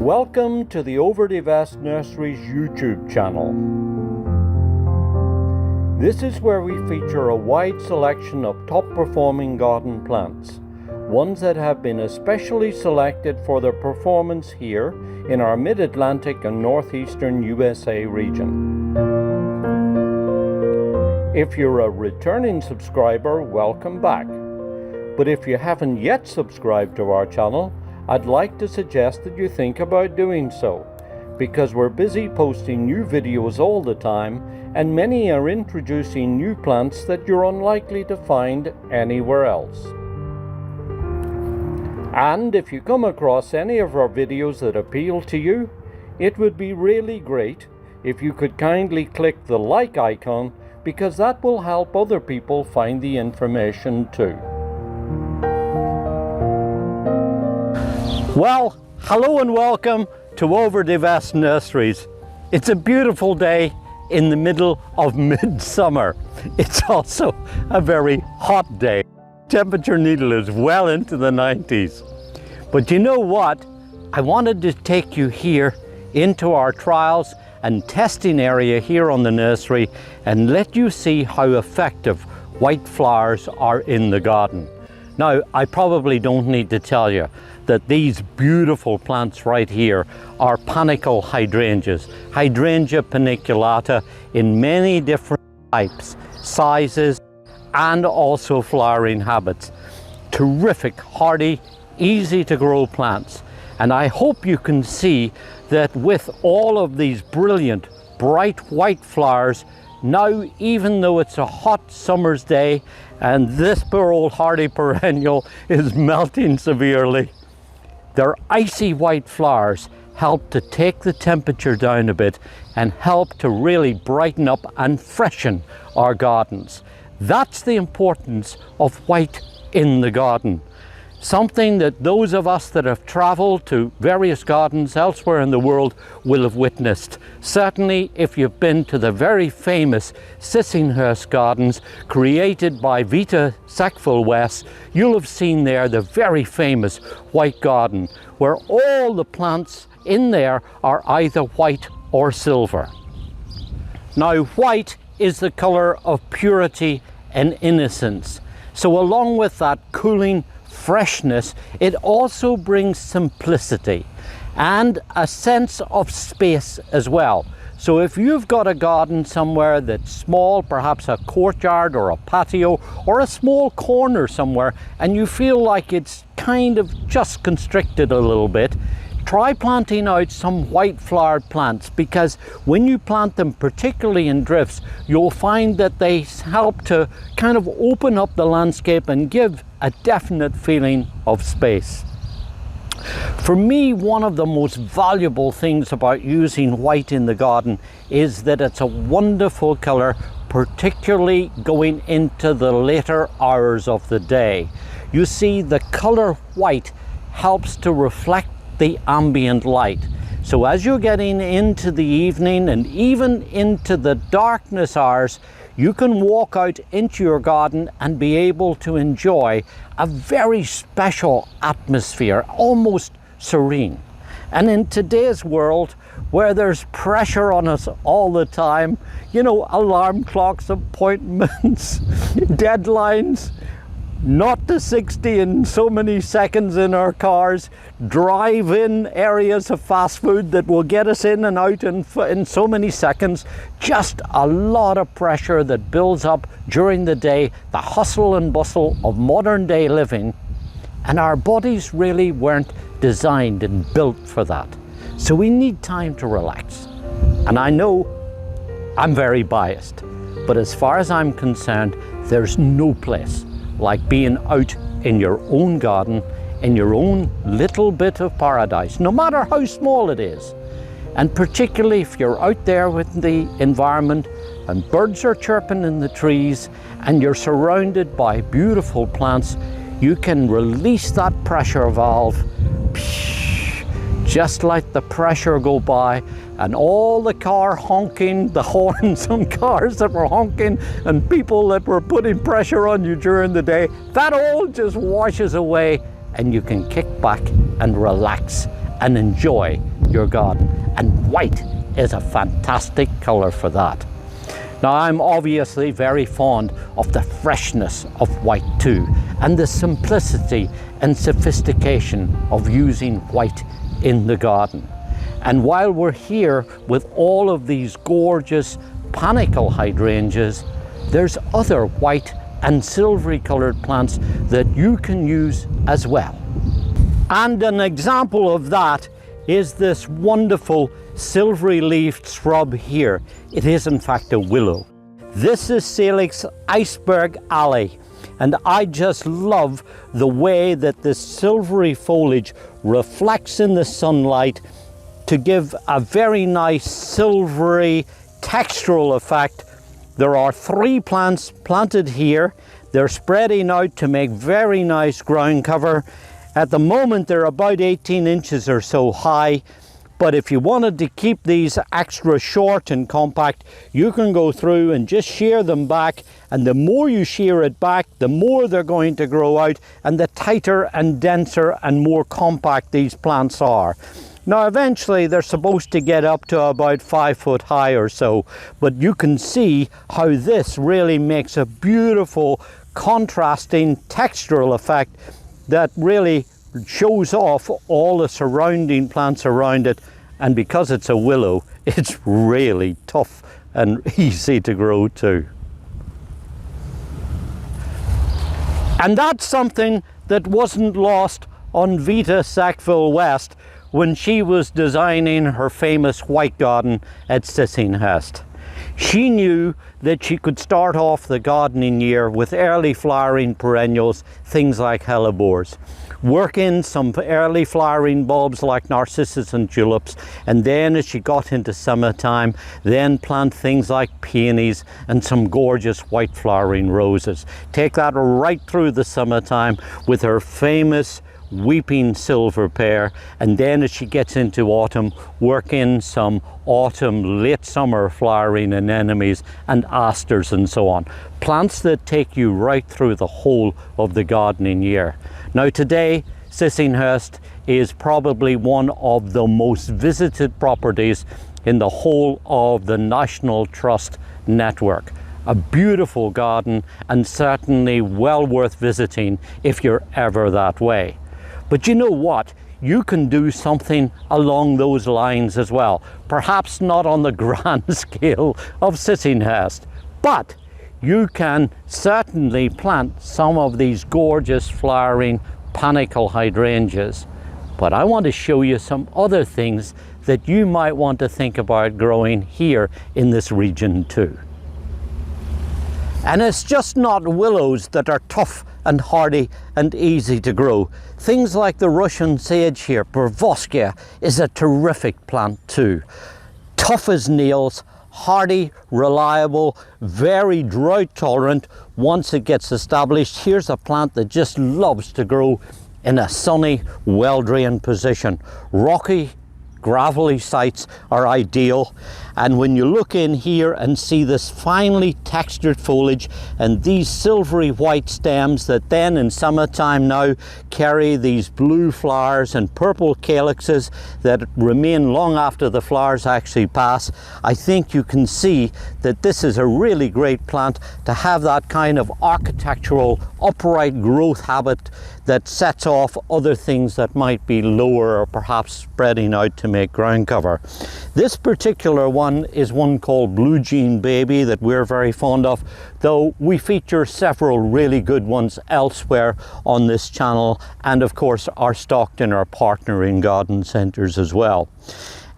Welcome to the OverDeVest Nurseries YouTube channel. This is where we feature a wide selection of top-performing garden plants, ones that have been especially selected for their performance here in our Mid-Atlantic and Northeastern USA region. If you're a returning subscriber, welcome back. But if you haven't yet subscribed to our channel, I'd like to suggest that you think about doing so, because we're busy posting new videos all the time, and many are introducing new plants that you're unlikely to find anywhere else. And if you come across any of our videos that appeal to you, it would be really great if you could kindly click the like icon, because that will help other people find the information too. Well, hello and welcome to OverDeVest Nurseries. It's a beautiful day in the middle of midsummer. It's also a very hot day. Temperature needle is well into the 90s. But you know what? I wanted to take you here into our trials and testing area here on the nursery and let you see how effective white flowers are in the garden. Now, I probably don't need to tell you that these beautiful plants right here are panicle hydrangeas, Hydrangea paniculata, in many different types, sizes, and also flowering habits. Terrific, hardy, easy to grow plants. And I hope you can see that with all of these brilliant, bright white flowers, now even though it's a hot summer's day and this poor old hardy perennial is melting severely, their icy white flowers help to take the temperature down a bit and help to really brighten up and freshen our gardens. That's the importance of white in the garden. Something that those of us that have traveled to various gardens elsewhere in the world will have witnessed. Certainly if you've been to the very famous Sissinghurst Gardens created by Vita Sackville-West, you'll have seen there the very famous white garden where all the plants in there are either white or silver. Now, white is the color of purity and innocence. So along with that cooling freshness, it also brings simplicity and a sense of space as well. So if you've got a garden somewhere that's small, perhaps a courtyard or a patio or a small corner somewhere, and you feel like it's kind of just constricted a little bit, try planting out some white flowered plants, because when you plant them, particularly in drifts, you'll find that they help to kind of open up the landscape and give a definite feeling of space. For me, one of the most valuable things about using white in the garden is that it's a wonderful color, particularly going into the later hours of the day. You see, the color white helps to reflect the ambient light. So as you're getting into the evening and even into the darkness hours, you can walk out into your garden and be able to enjoy a very special atmosphere, almost serene. And in today's world, where there's pressure on us all the time, you know, alarm clocks, appointments, deadlines, not to 60 in so many seconds in our cars, drive-in areas of fast food that will get us in and out in so many seconds, just a lot of pressure that builds up during the day, the hustle and bustle of modern day living, and our bodies really weren't designed and built for that. So we need time to relax. And I know I'm very biased, but as far as I'm concerned, there's no place like being out in your own garden, in your own little bit of paradise, no matter how small it is. And particularly if you're out there with the environment and birds are chirping in the trees and you're surrounded by beautiful plants, you can release that pressure valve, just let the pressure go by, and all the car honking, the horns on cars that were honking and people that were putting pressure on you during the day, that all just washes away and you can kick back and relax and enjoy your garden. And white is a fantastic color for that. Now, I'm obviously very fond of the freshness of white too, and the simplicity and sophistication of using white in the garden. And while we're here with all of these gorgeous panicle hydrangeas, there's other white and silvery colored plants that you can use as well. And an example of that is this wonderful silvery leafed shrub here. It is in fact a willow. This is Salix Iceberg Alley, and I just love the way that this silvery foliage reflects in the sunlight to give a very nice silvery textural effect. There are 3 plants planted here. They're spreading out to make very nice ground cover. At the moment they're about 18 inches or so high, but if you wanted to keep these extra short and compact, you can go through and just shear them back, and the more you shear it back, the more they're going to grow out, and the tighter and denser and more compact these plants are. Now eventually they're supposed to get up to about 5 foot high or so, but you can see how this really makes a beautiful contrasting textural effect that really shows off all the surrounding plants around it. And because it's a willow, it's really tough and easy to grow too. And that's something that wasn't lost on Vita Sackville West when she was designing her famous white garden at Sissinghurst. She knew that she could start off the gardening year with early flowering perennials, things like hellebores. Work in some early flowering bulbs like narcissus and tulips, and then as she got into summertime, then plant things like peonies and some gorgeous white flowering roses. Take that right through the summertime with her famous weeping silver pear, and then as she gets into autumn, work in some autumn late summer flowering anemones and asters and so on. Plants that take you right through the whole of the gardening year. Now today, Sissinghurst is probably one of the most visited properties in the whole of the National Trust network. A beautiful garden, and certainly well worth visiting if you're ever that way. But you know what? You can do something along those lines as well. Perhaps not on the grand scale of Sissinghurst, but you can certainly plant some of these gorgeous flowering panicle hydrangeas. But I want to show you some other things that you might want to think about growing here in this region too. And it's just not willows that are tough and hardy and easy to grow. Things like the Russian sage here, Pervoskia, is a terrific plant too. Tough as nails, hardy, reliable, very drought tolerant once it gets established. Here's a plant that just loves to grow in a sunny, well-drained position. Rocky, gravelly sites are ideal, and when you look in here and see this finely textured foliage and these silvery white stems that then in summertime now carry these blue flowers and purple calyxes that remain long after the flowers actually pass, I think you can see that this is a really great plant to have that kind of architectural upright growth habit that sets off other things that might be lower or perhaps spreading out to make ground cover. This particular one is one called Blue Jean Baby that we're very fond of, though we feature several really good ones elsewhere on this channel, and of course are stocked in our partnering garden centres as well.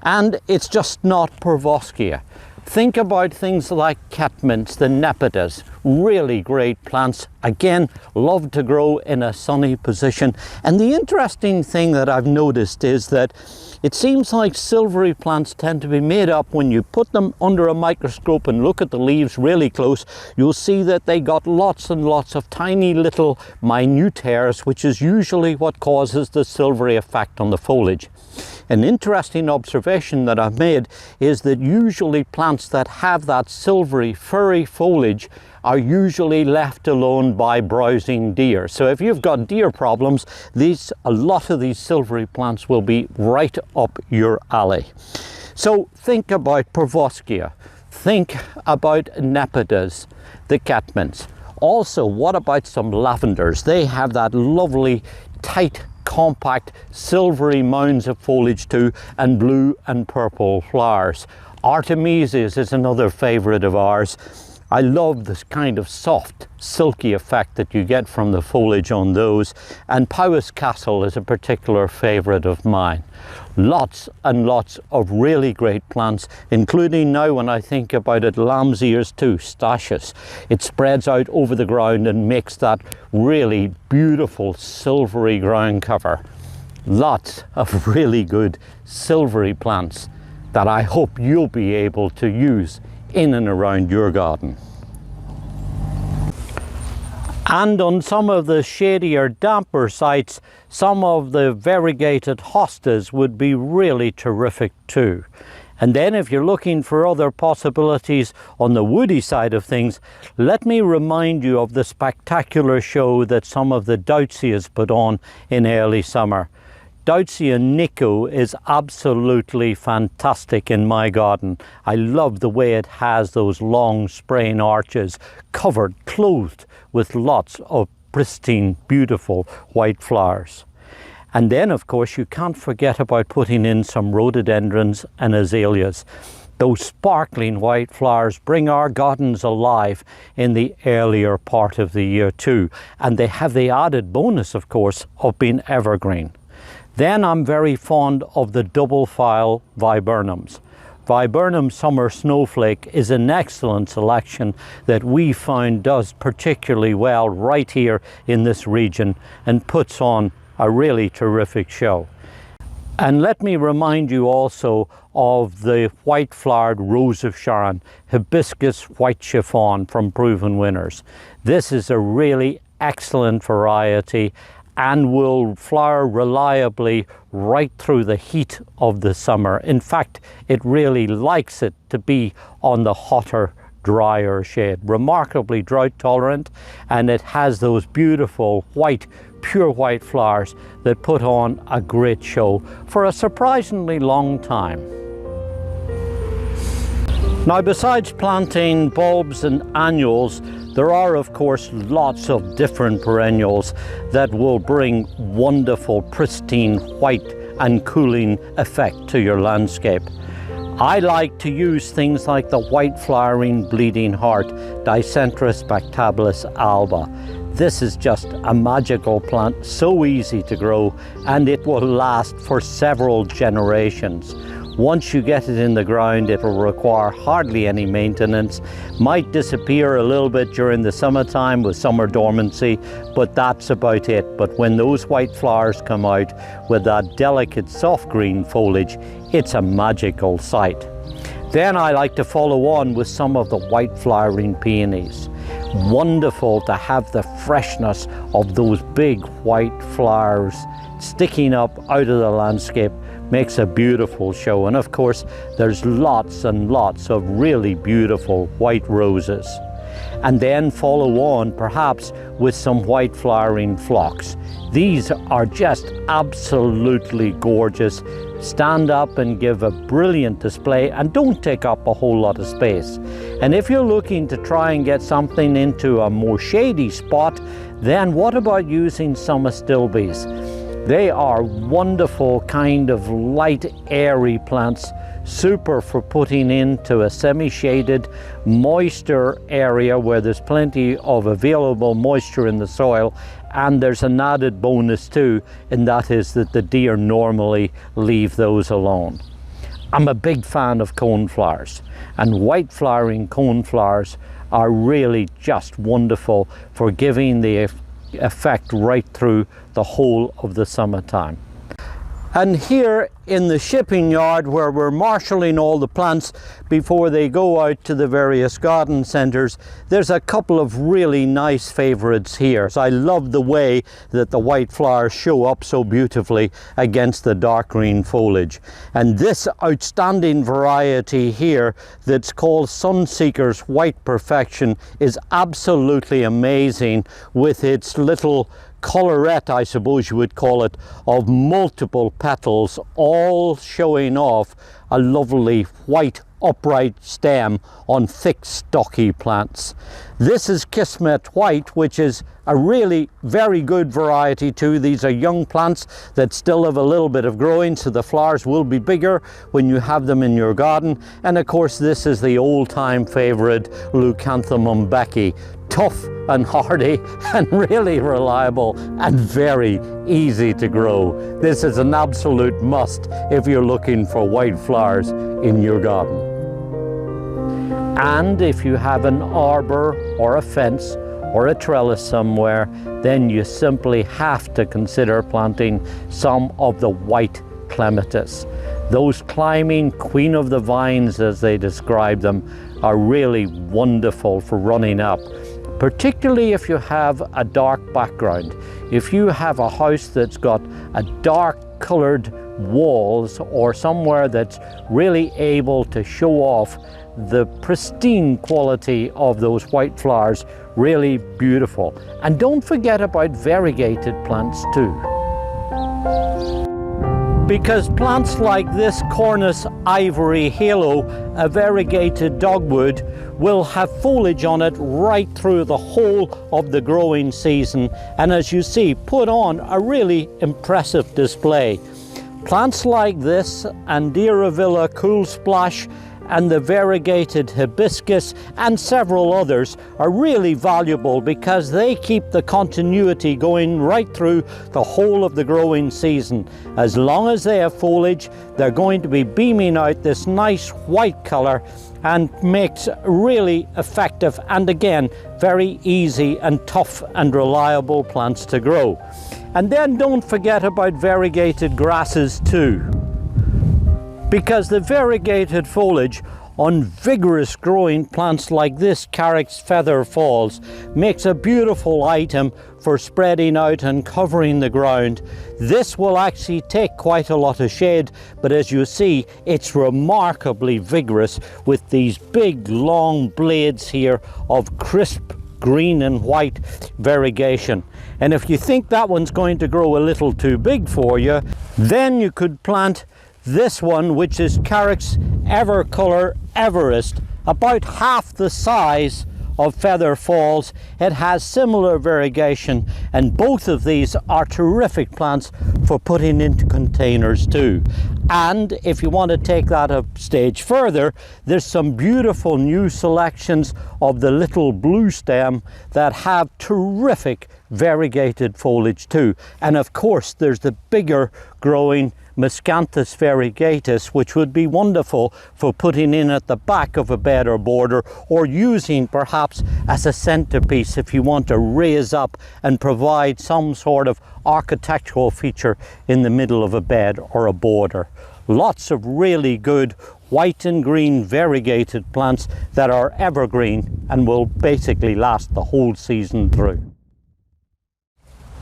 And it's just not Pervoskia. Think about things like catmints, the nepidas, really great plants. Again, love to grow in a sunny position. And the interesting thing that I've noticed is that it seems like silvery plants tend to be made up when you put them under a microscope and look at the leaves really close. You'll see that they got lots and lots of tiny little minute hairs, which is usually what causes the silvery effect on the foliage. An interesting observation that I've made is that usually plants that have that silvery, furry foliage are usually left alone by browsing deer. So if you've got deer problems, a lot of these silvery plants will be right up your alley. So think about Pervoskia, think about Nepidas, the catmins. Also, what about some lavenders? They have that lovely, tight, compact, silvery mounds of foliage too, and blue and purple flowers. Artemisias is another favorite of ours. I love this kind of soft, silky effect that you get from the foliage on those. And Powys Castle is a particular favorite of mine. Lots and lots of really great plants, including now when I think about it, lamb's ears too, stachys. It spreads out over the ground and makes that really beautiful silvery ground cover. Lots of really good silvery plants that I hope you'll be able to use in and around your garden. And on some of the shadier, damper sites, some of the variegated hostas would be really terrific too. And then if you're looking for other possibilities on the woody side of things, let me remind you of the spectacular show that some of the Deutzias put on in early summer. Deutzia Nico is absolutely fantastic in my garden. I love the way it has those long spraying arches covered, clothed with lots of pristine, beautiful white flowers. And then of course you can't forget about putting in some rhododendrons and azaleas. Those sparkling white flowers bring our gardens alive in the earlier part of the year too. And they have the added bonus, of course, of being evergreen. Then I'm very fond of the double file viburnums. Viburnum Summer Snowflake is an excellent selection that we found does particularly well right here in this region and puts on a really terrific show. And let me remind you also of the white-flowered Rose of Sharon, Hibiscus White Chiffon from Proven Winners. This is a really excellent variety and will flower reliably right through the heat of the summer. In fact, it really likes it to be on the hotter, drier shade. Remarkably drought tolerant, and it has those beautiful white, pure white flowers that put on a great show for a surprisingly long time. Now, besides planting bulbs and annuals, there are, of course, lots of different perennials that will bring wonderful, pristine, white and cooling effect to your landscape. I like to use things like the white flowering bleeding heart, Dicentra spectabilis alba. This is just a magical plant, so easy to grow, and it will last for several generations. Once you get it in the ground, it will require hardly any maintenance. Might disappear a little bit during the summertime with summer dormancy, but that's about it. But when those white flowers come out with that delicate soft green foliage, it's a magical sight. Then I like to follow on with some of the white flowering peonies. Wonderful to have the freshness of those big white flowers sticking up out of the landscape. Makes a beautiful show. And of course, there's lots and lots of really beautiful white roses. And then follow on perhaps with some white flowering phlox. These are just absolutely gorgeous. Stand up and give a brilliant display and don't take up a whole lot of space. And if you're looking to try and get something into a more shady spot, then what about using some astilbes? They are wonderful kind of light, airy plants, super for putting into a semi-shaded, moister area where there's plenty of available moisture in the soil. And there's an added bonus too, and that is that the deer normally leave those alone. I'm a big fan of coneflowers, and white flowering coneflowers are really just wonderful for giving the effect right through the whole of the summertime. And here in the shipping yard, where we're marshalling all the plants before they go out to the various garden centers, there's a couple of really nice favorites here. So I love the way that the white flowers show up so beautifully against the dark green foliage. And this outstanding variety here that's called Sunseeker's White Perfection is absolutely amazing, with its little colorette, I suppose you would call it, of multiple petals, all showing off a lovely white upright stem on thick stocky plants. This is Kismet White, which is a really very good variety too. These are young plants that still have a little bit of growing, so the flowers will be bigger when you have them in your garden. And of course this is the old-time favorite Leucanthemum Becky. Tough and hardy and really reliable and very easy to grow. This is an absolute must if you're looking for white flowers in your garden. And if you have an arbor or a fence or a trellis somewhere, then you simply have to consider planting some of the white clematis. Those climbing queen of the vines, as they describe them, are really wonderful for running up, particularly if you have a dark background. If you have a house that's got a dark colored walls, or somewhere that's really able to show off the pristine quality of those white flowers, really beautiful. And don't forget about variegated plants too, because plants like this Cornus ivory halo, a variegated dogwood, will have foliage on it right through the whole of the growing season, and as you see, put on a really impressive display. Plants like this, and Dieravilla Cool Splash, and the variegated hibiscus and several others are really valuable because they keep the continuity going right through the whole of the growing season. As long as they have foliage, they're going to be beaming out this nice white color, and makes really effective and again very easy and tough and reliable plants to grow. And then don't forget about variegated grasses too, because the variegated foliage on vigorous growing plants like this Carrick's Feather Falls makes a beautiful item for spreading out and covering the ground. This will actually take quite a lot of shade, but as you see, it's remarkably vigorous with these big long blades here of crisp green and white variegation. And if you think that one's going to grow a little too big for you, then you could plant this one, which is Carrick's Evercolour Everest, about half the size of Feather Falls. It has similar variegation, and both of these are terrific plants for putting into containers too. And if you want to take that a stage further, there's some beautiful new selections of the little blue stem that have terrific variegated foliage too. And of course there's the bigger growing Miscanthus variegatus, which would be wonderful for putting in at the back of a bed or border, or using perhaps as a centerpiece if you want to raise up and provide some sort of architectural feature in the middle of a bed or a border. Lots of really good white and green variegated plants that are evergreen and will basically last the whole season through.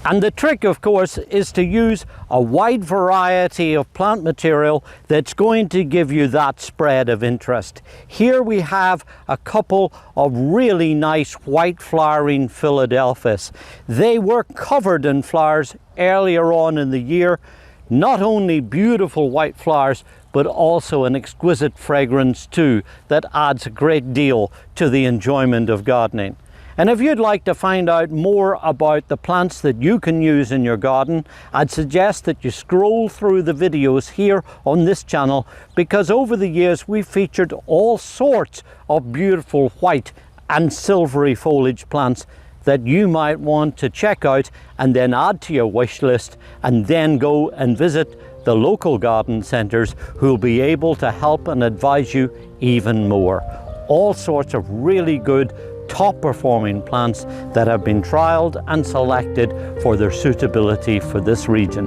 And the trick, of course, is to use a wide variety of plant material that's going to give you that spread of interest. Here we have a couple of really nice white flowering Philadelphus. They were covered in flowers earlier on in the year. Not only beautiful white flowers, but also an exquisite fragrance too that adds a great deal to the enjoyment of gardening. And if you'd like to find out more about the plants that you can use in your garden, I'd suggest that you scroll through the videos here on this channel, because over the years we've featured all sorts of beautiful white and silvery foliage plants that you might want to check out and then add to your wish list, and then go and visit the local garden centers who'll be able to help and advise you even more. All sorts of really good top performing plants that have been trialed and selected for their suitability for this region.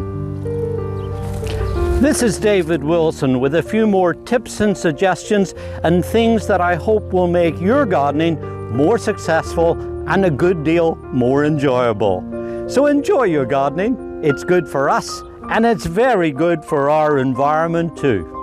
This is David Wilson with a few more tips and suggestions and things that I hope will make your gardening more successful and a good deal more enjoyable. So enjoy your gardening. It's good for us and it's very good for our environment too.